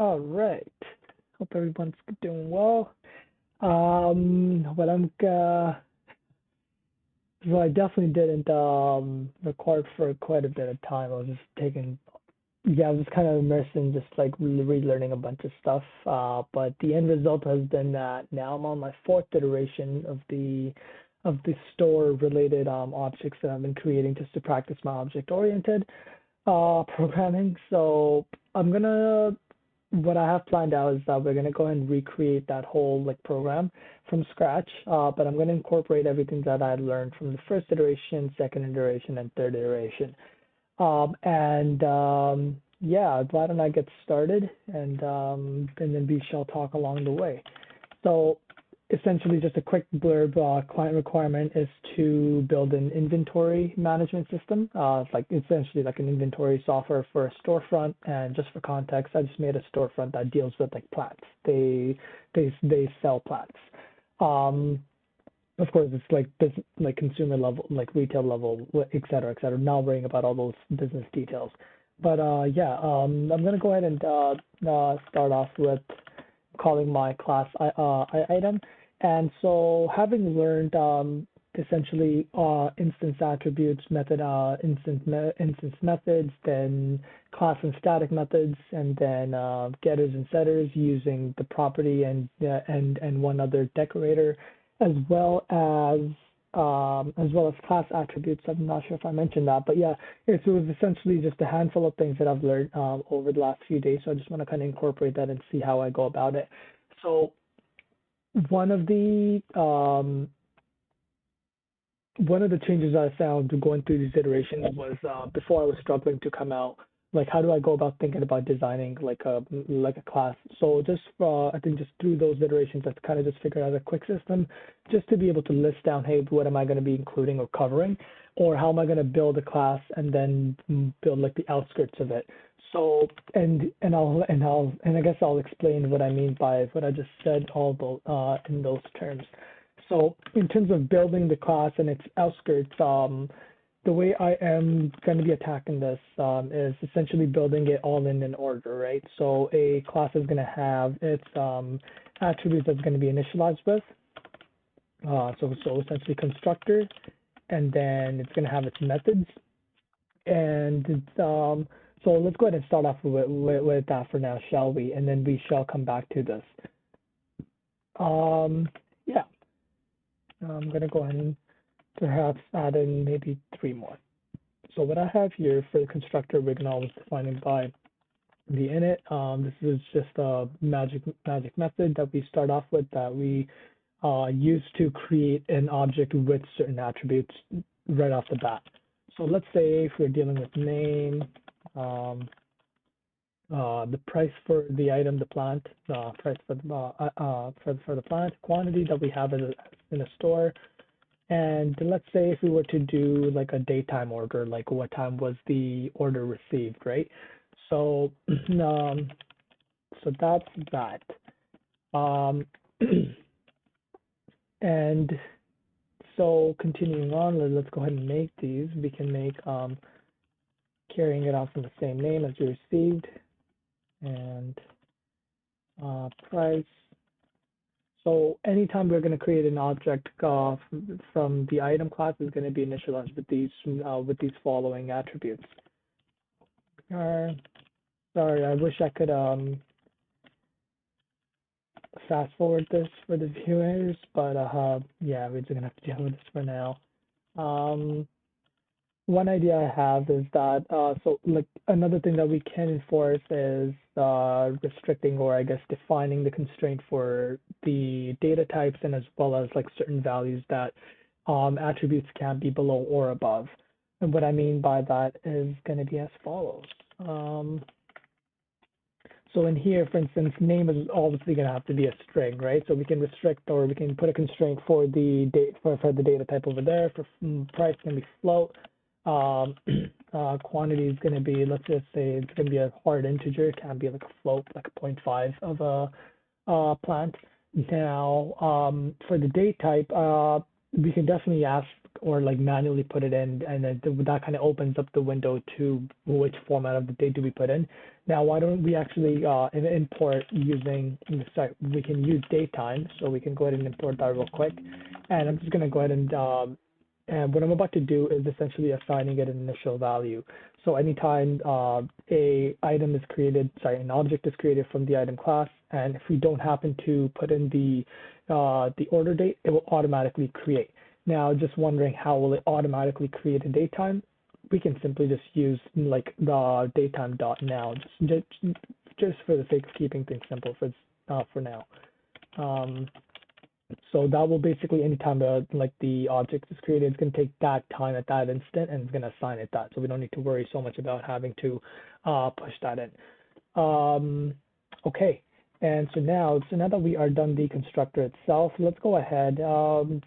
All right. Hope everyone's doing well. But so I definitely didn't record for quite a bit of time. I was just I was kind of immersed in just like relearning a bunch of stuff. But the end result has been that now I'm on my fourth iteration of the store related objects that I've been creating just to practice my object oriented programming. So I'm gonna what I have planned out is that we're gonna go ahead and recreate that whole like program from scratch. But I'm gonna incorporate everything that I learned from the first iteration, second iteration, and third iteration. Yeah, why don't I get started and then we shall talk along the way. So essentially just a quick blurb, client requirement is to build an inventory management system. It's like essentially like an inventory software for a storefront. And just for context, I just made a storefront that deals with like plants. They sell plants. Um, of course, it's like business, like consumer level, like retail level, et cetera, et cetera. Not worrying about all those business details. But I'm gonna go ahead and start off with calling my class item. And so having learned essentially instance attributes, instance methods, then class and static methods, and then getters and setters using the property and one other decorator, as well as well as class attributes. I'm not sure if I mentioned that, but yeah, it was essentially just a handful of things that I've learned over the last few days. So I just want to kind of incorporate that and see how I go about it. So one of the um, one of the changes I found going through these iterations was before I was struggling to come out, like how do I go about thinking about designing like a class. So just I think just through those iterations, I kind of just figured out a quick system just to be able to list down, hey, what am I going to be including or covering, or how am I going to build a class and then build like the outskirts of it. So and I guess I'll explain what I mean by what I just said all those in those terms. So in terms of building the class and its outskirts, the way I am going to be attacking this is essentially building it all in an order, right? So a class is going to have its attributes that's going to be initialized with. So essentially constructor, and then it's going to have its methods, and so let's go ahead and start off with that for now, shall we? And then we shall come back to this. Yeah, I'm going to go ahead and perhaps add in maybe 3 more. So what I have here for the constructor, we're going to always define it by the init. This is just a magic method that we start off with that we use to create an object with certain attributes right off the bat. So let's say if we're dealing with name, the price for the item, the plant, price for the plant, quantity that we have in a store, and let's say if we were to do like a daytime order, like what time was the order received, right? So so that's that. Um, and so continuing on, let's go ahead and make these. We can make carrying it out from the same name as we received, and price. So anytime we're going to create an object from the item class is going to be initialized with these following attributes. Sorry, I wish I could fast forward this for the viewers, but yeah, we're just going to have to deal with this for now. One idea I have is that so like another thing that we can enforce is restricting, or I guess defining, the constraint for the data types, and as well as like certain values that attributes can't be below or above. And what I mean by that is going to be as follows. So in here, for instance, name is obviously going to have to be a string, right? So we can restrict, or we can put a constraint for the the data type over there. For price can be float. Quantity is going to be, let's just say it's going to be a hard integer. It can't be like a float, like a 0.5 of a plant. Now, for the date type, we can definitely ask or like manually put it in, and then that kind of opens up the window to which format of the date do we put in. Now, why don't we actually import using, sorry, we can use datetime, so we can go ahead and import that real quick. And I'm just going to go ahead and what I'm about to do is essentially assigning it an initial value. So anytime a item is created, sorry, an object is created from the item class, and if we don't happen to put in the order date, it will automatically create. Now, just wondering how will it automatically create a datetime? We can simply just use like the datetime dot now, just for the sake of keeping things simple for now. So that will basically, anytime like the object is created, it's going to take that time at that instant, and it's going to assign it that. So we don't need to worry so much about having to push that in. Okay, and so now that we are done the constructor itself, let's go ahead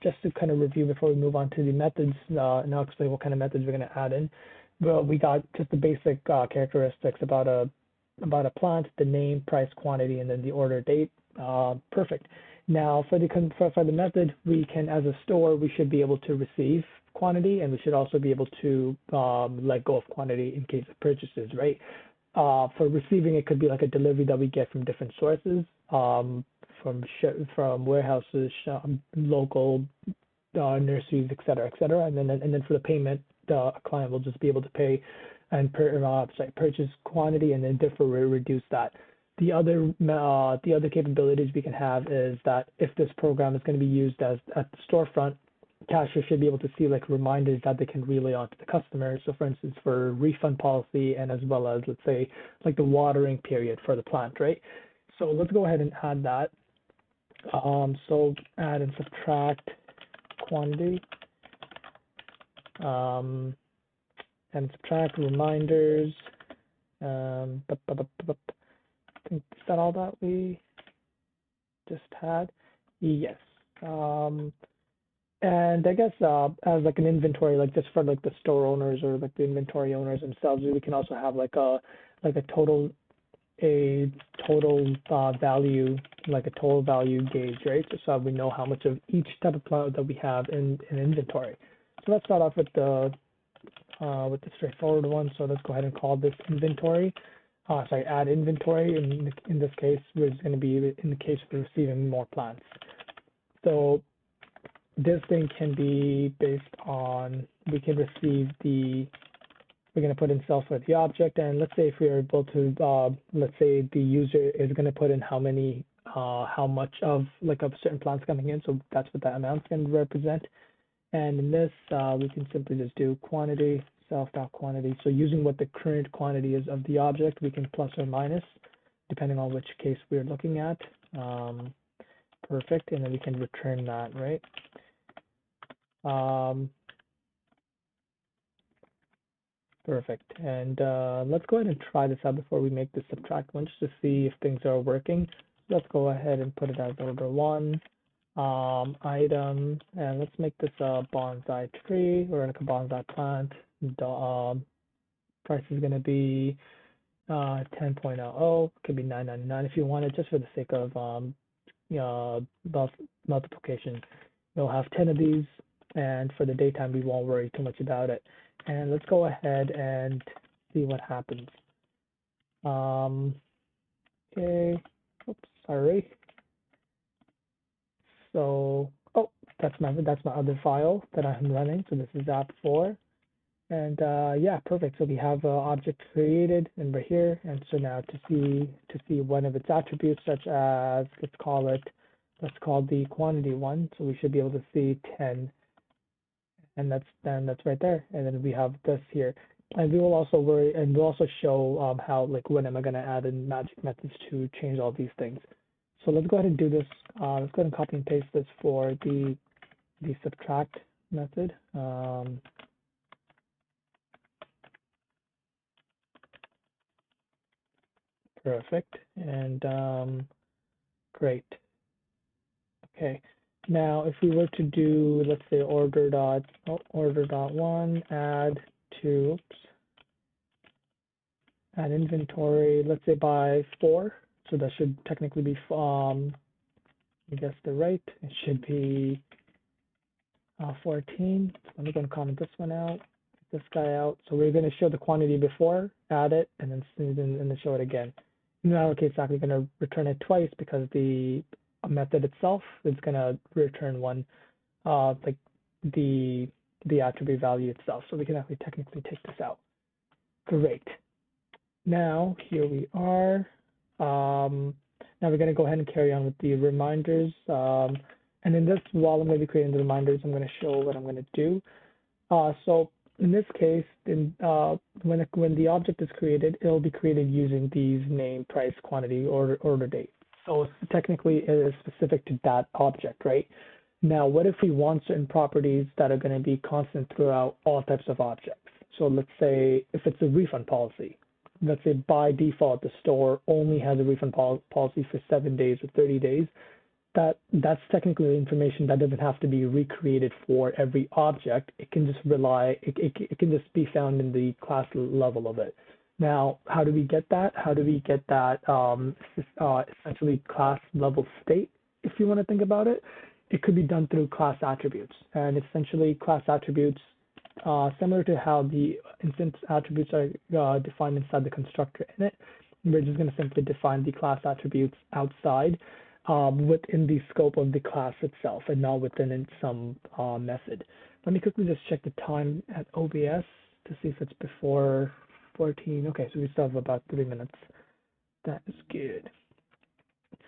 just to kind of review before we move on to the methods. And I'll explain what kind of methods we're going to add in. Well, we got just the basic characteristics about a plant, the name, price, quantity, and then the order date. Perfect. Now, for the method, we can, as a store, we should be able to receive quantity, and we should also be able to let go of quantity in case of purchases, right? For receiving, it could be like a delivery that we get from different sources, from warehouses, local nurseries, et cetera, and then for the payment, the client will just be able to pay and purchase quantity and then reduce that. The other capabilities we can have is that if this program is going to be used at the storefront, cashier should be able to see like reminders that they can relay onto the customer. So for instance, for refund policy, and as well as, let's say, like the watering period for the plant, right? So let's go ahead and add that. So add and subtract quantity, and subtract reminders. Is that all that we just had? Yes. And I guess as like an inventory, like just for like the store owners or like the inventory owners themselves, we can also have like a total value, like a total value gauge, right? Just so we know how much of each type of plant that we have in inventory. So let's start off with the straightforward one. So let's go ahead and call this inventory. Add inventory. In this case, which is going to be in the case of receiving more plants. So this thing can be based on, we can receive we're going to put in self with the object, and let's say if we are able to, let's say the user is going to put in how much of like of certain plants coming in, so that's what that amount's going to represent. And in this, we can simply just do quantity, self.quantity. So using what the current quantity is of the object, we can plus or minus, depending on which case we're looking at. Perfect, and then we can return that, right? Perfect, and let's go ahead and try this out before we make the subtract one, just to see if things are working. Let's go ahead and put it as order one. Item, and let's make this a bonsai tree or like a bonsai plant. Price is going to be 10.00, could be $9.99 if you want it, just for the sake of multiplication. You'll have 10 of these, and for the daytime we won't worry too much about it. And let's go ahead and see what happens. Okay, oops, sorry. So, oh, that's my other file that I'm running. So this is app4, and yeah, perfect. So we have an object created, and we're here. And so now to see one of its attributes, such as let's call the quantity one. So we should be able to see 10, and that's right there. And then we have this here, and we'll also show how, like, when am I going to add in magic methods to change all these things. So let's go ahead and do this. Let's go ahead and copy and paste this for the subtract method. Perfect, and great. Okay, now if we were to do, let's say, order dot one, add inventory, let's say by 4. So that should technically be, I guess the right, it should be 14. Let me go and comment this one out, this guy out. So we're going to show the quantity before, add it, and then show it again. In our case, it's actually going to return it twice because the method itself is going to return one, like the attribute value itself. So we can actually technically take this out. Great. Now here we are. Now we're going to go ahead and carry on with the reminders. And in this, while I'm going to be creating the reminders, I'm going to show what I'm going to do. So in this case, when the object is created, it'll be created using these name, price, quantity, order date. So technically, it is specific to that object, right? Now, what if we want certain properties that are going to be constant throughout all types of objects? So let's say if it's a refund policy, let's say by default, the store only has a refund policy for 7 days or 30 days. That's technically information that doesn't have to be recreated for every object. It can just it can just be found in the class level of it. Now, how do we get that? How do we get that essentially class level state, if you want to think about it? It could be done through class attributes. And essentially class attributes, similar to how the instance attributes are defined inside the constructor init, we're just going to simply define the class attributes outside within the scope of the class itself and not within some method. Let me quickly just check the time at OBS to see if it's before 14. Okay, so we still have about 3 minutes. That is good.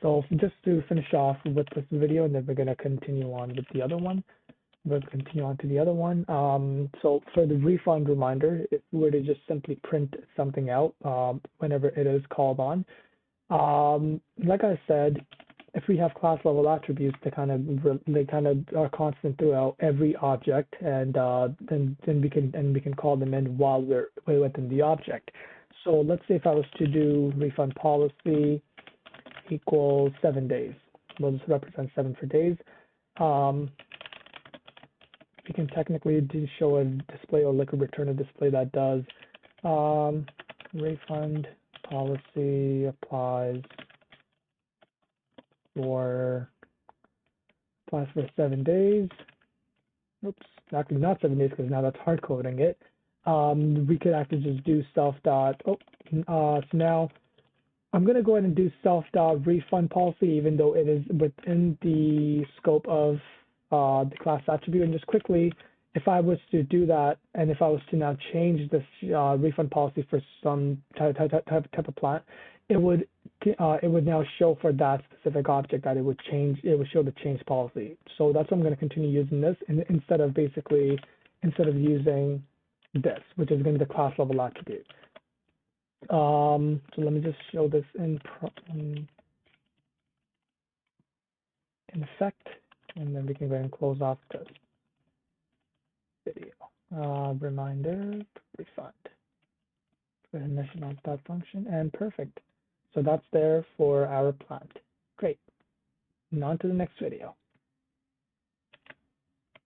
So just to finish off with this video, and then we're going to continue on with the other one. We'll continue on to the other one. So for the refund reminder, if we were to just simply print something out whenever it is called on, like I said, if we have class level attributes, they kind of are constant throughout every object, and then we can call them in while we're within the object. So let's say if I was to do refund policy equals 7 days, we'll just represent 7 for days. We can technically show a display or like a return a display that does refund policy applies for 7 days. Oops, actually not 7 days because now that's hard coding it. We could actually just do self dot. So now I'm going to go ahead and do self dot refund policy, even though it is within the scope of the class attribute. And just quickly, if I was to do that, and if I was to now change this refund policy for some type of plant, it would now show for that specific object that it would show the change policy. So that's why I'm going to continue using this, and instead of using this, which is going to be the class level attribute. So let me just show this in effect, and then we can go ahead and close off this video. Reminder, refund. Go ahead and mention out that function, and perfect. So that's there for our plant. Great. And on to the next video.